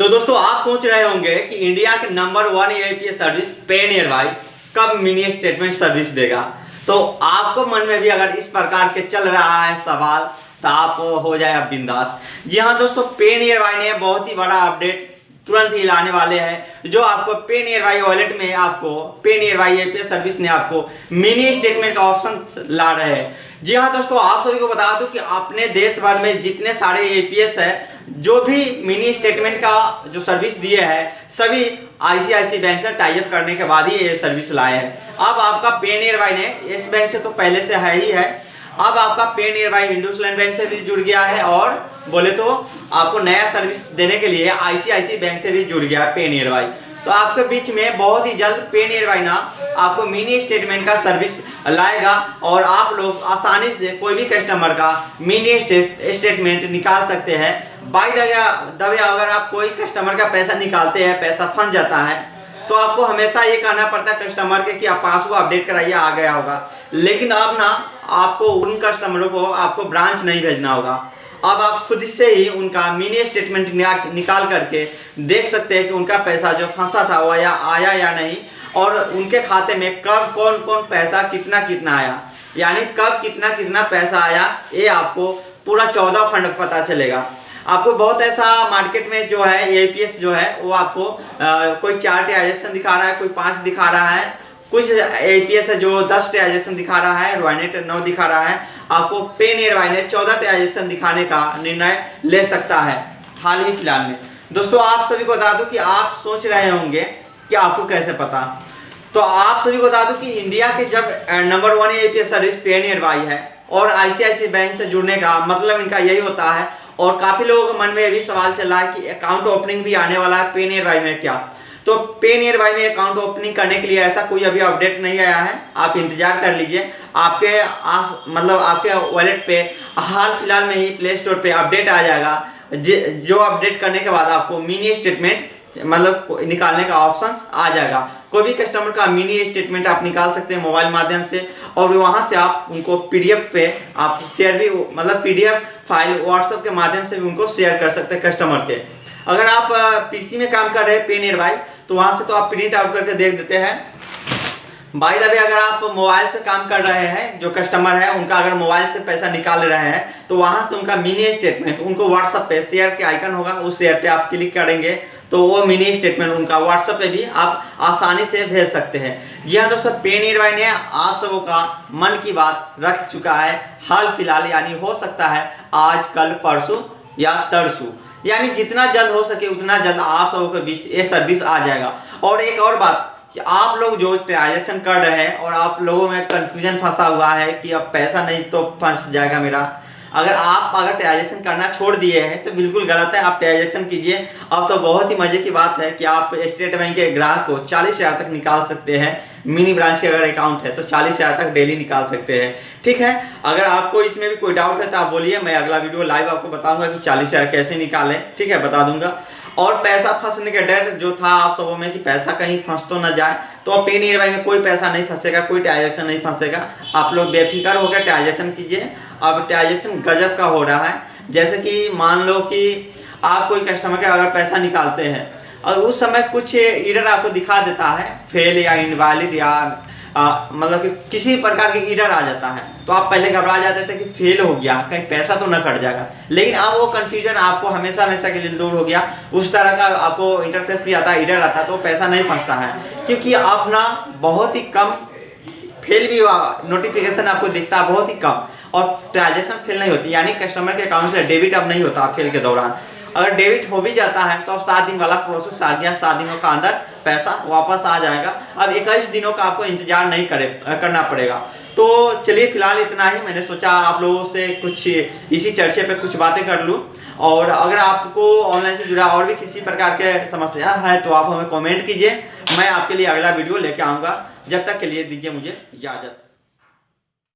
तो दोस्तों आप सोच रहे होंगे कि इंडिया के नंबर 1 एपीएस सर्विस पेनियरवाई कब मिनी स्टेटमेंट सर्विस देगा। तो आपको मन में भी अगर इस प्रकार के चल रहा है सवाल तो आप हो जाए अब बिंदास। जी हाँ दोस्तों, पेनियरवाई ने बहुत ही बड़ा अपडेट तुरंत ही लाने वाले हैं, जो आपको पेनियरवाई वॉलेट में आपको पेनियरवाई एपीएस सर्विस ने आपको मिनी स्टेटमेंट का ऑप्शन ला रहे हैं। जी हाँ दोस्तों, आप सभी को बता दूं कि अपने देश भर में जितने सारे एपीएस है जो भी मिनी स्टेटमेंट का जो सर्विस दिए हैं सभी आईसीआईसी बैंक से टाई अप करने के बाद ही ये सर्विस लाए हैं। अब आपका पेनियरवाई ने इस बैंक से तो पहले से है ही है, अब आपका पेनियरवाई इंडसलैंड बैंक से भी जुड़ गया है और बोले तो आपको नया सर्विस देने के लिए आईसीआईसी बैंक से भी जुड़ गया है पेनियरवाई। तो आपके बीच में बहुत ही जल्द पेनियरवाई ना आपको मिनी स्टेटमेंट का सर्विस लाएगा और आप लोग आसानी से कोई भी कस्टमर का मिनी स्टेटमेंट निकाल सकते हैं। बाय द वे अगर आप कोई कस्टमर का पैसा निकालते हैं, पैसा फंस जाता है तो आपको हमेशा ये कहना पड़ता है कस्टमर के कि आप पासबुक अपडेट कराइए, आ गया होगा। लेकिन अब ना आपको उन कस्टमरों को आपको ब्रांच नहीं भेजना होगा, अब आप खुद से ही उनका मिनी स्टेटमेंट निकाल करके देख सकते हैं कि उनका पैसा जो फंसा था वो आया या नहीं, और उनके खाते में कब कौन कौन पैसा कितना कितना आया, यानी कब कितना कितना पैसा आया ये आपको पूरा 14 फंड पता चलेगा। आपको बहुत ऐसा मार्केट में जो है एपीएस जो है वो आपको कोई 4 ट्रांजैक्शन दिखा रहा है, कोई 5 दिखा रहा है, कुछ एपीएस है जो 10 ट्रांजैक्शन दिखा रहा है, रॉयनेट 9 दिखा रहा है। आपको पेनियरवाई ने 14 ट्रांजैक्शन दिखाने का निर्णय ले सकता है हाल ही फिलहाल में। दोस्तों आप सभी को बता दूं कि आप सोच रहे होंगे कि आपको कैसे पता, तो आप सभी को बता दूं कि इंडिया के जब नंबर 1 एपीएस सर्विस पेनियरवाई है और आईसीआईसी बैंक से जुड़ने का मतलब इनका यही होता है। और काफी लोगों के मन में भी सवाल चल रहा है कि अकाउंट ओपनिंग भी आने वाला है पेनियरवाई में क्या। तो पेनियरवाई में अकाउंट ओपनिंग करने के लिए ऐसा कोई अभी अपडेट नहीं आया है, आप इंतजार कर लीजिए। आपके आपके वॉलेट पे हाल फिलहाल में ही प्ले स्टोर पे अपडेट आ जाएगा, जो अपडेट करने के बाद आपको मिनी स्टेटमेंट मतलब निकालने का ऑप्शन आ जाएगा। कोई भी कस्टमर का मिनी स्टेटमेंट आप निकाल सकते हैं मोबाइल माध्यम से, और वहां से आप उनको पीडीएफ पे आप शेयर भी मतलब पीडीएफ फाइल व्हाट्सएप के माध्यम से भी उनको शेयर कर सकते हैं कस्टमर के। अगर आप पीसी में काम कर रहे हैं पेनियरवाई तो वहां से तो आप प्रिंट आउट करके देख देते हैं। बाय द वे अगर आप मोबाइल से काम कर रहे हैं, जो कस्टमर है उनका अगर मोबाइल से पैसा निकाल रहे हैं तो वहां से उनका मिनी स्टेटमेंट उनको व्हाट्सएप पे शेयर के आइकन होगा, उस शेयर पे आप क्लिक करेंगे तो वो मिनी स्टेटमेंट उनका व्हाट्सएप पे भी आप आसानी से भेज सकते हैं। जी हाँ दोस्तों, पेनियरवाई ने आप सबों का मन की बात रख चुका है हाल फिलहाल, यानी हो सकता है आज कल परसों या तरसों, यानी जितना जल्द हो सके उतना जल्द आप सबों के बीच ये सर्विस आ जाएगा। और एक और बात कि आप लोग जो ट्रांजैक्शन कर रहे हैं और आप लोगों में कंफ्यूजन फंसा हुआ है कि अब पैसा नहीं तो फंस जाएगा मेरा, अगर ट्रांजैक्शन करना छोड़ दिए हैं तो बिल्कुल गलत है, आप ट्रांजैक्शन कीजिए। अब तो बहुत ही मजे की बात है कि आप स्टेट बैंक के ग्राहक को 40,000 तक निकाल सकते हैं। मिनी ब्रांच के अगर अकाउंट है तो 40,000 तक डेली निकाल सकते हैं। ठीक है, अगर आपको इसमें भी कोई डाउट है तो आप बोलिए, मैं अगला वीडियो लाइव आपको बताऊंगा कि 40,000 कैसे निकालें। ठीक है, बता दूंगा। और पैसा फंसने का डर जो था आप सबों में कि पैसा कहीं फंस तो न जाए, तो पेनियरवाई में कोई पैसा नहीं फंसेगा, कोई ट्रांजैक्शन नहीं फंसेगा। आप लोग बेफिक्र होकर ट्रांजैक्शन कीजिए। अब ट्रांजैक्शन गजब का हो रहा है, जैसे कि मान लो कि आप कोई कस्टमर का अगर पैसा निकालते हैं और उस समय कुछ एरर आपको दिखा देता है, फेल या इनवैलिड या मतलब कि किसी प्रकार की एरर आ जाता है, तो आप पहले घबरा जाते थे कि फेल हो गया, कहीं पैसा तो न कट जाएगा। लेकिन अब वो कंफ्यूजन आपको हमेशा हमेशा के लिए दूर हो गया। उस तरह का आपको इंटरफेस भी आता है, एरर आता है, तो पैसा नहीं फंसता है, क्योंकि आप ना बहुत ही कम फेल भी नोटिफिकेशन आपको दिखता है, बहुत ही कम, और ट्रांजैक्शन फेल नहीं होती, यानी कस्टमर के अकाउंट से डेबिट अब नहीं होता फेल के दौरान। अगर डेबिट हो भी जाता है तो अब 7 दिन वाला प्रोसेस आ गया, 7 दिनों का अंदर पैसा वापस आ जाएगा। अब 21 दिनों का आपको इंतजार नहीं करना पड़ेगा। तो चलिए फिलहाल इतना ही, मैंने सोचा आप लोगों से कुछ इसी चर्चे पे कुछ बातें कर लूँ। और अगर आपको ऑनलाइन से जुड़ा और भी किसी प्रकार के समस्या है तो आप हमें कमेंट कीजिए, मैं आपके लिए अगला वीडियो लेके आऊँगा। जब तक के लिए दीजिए मुझे इजाज़त।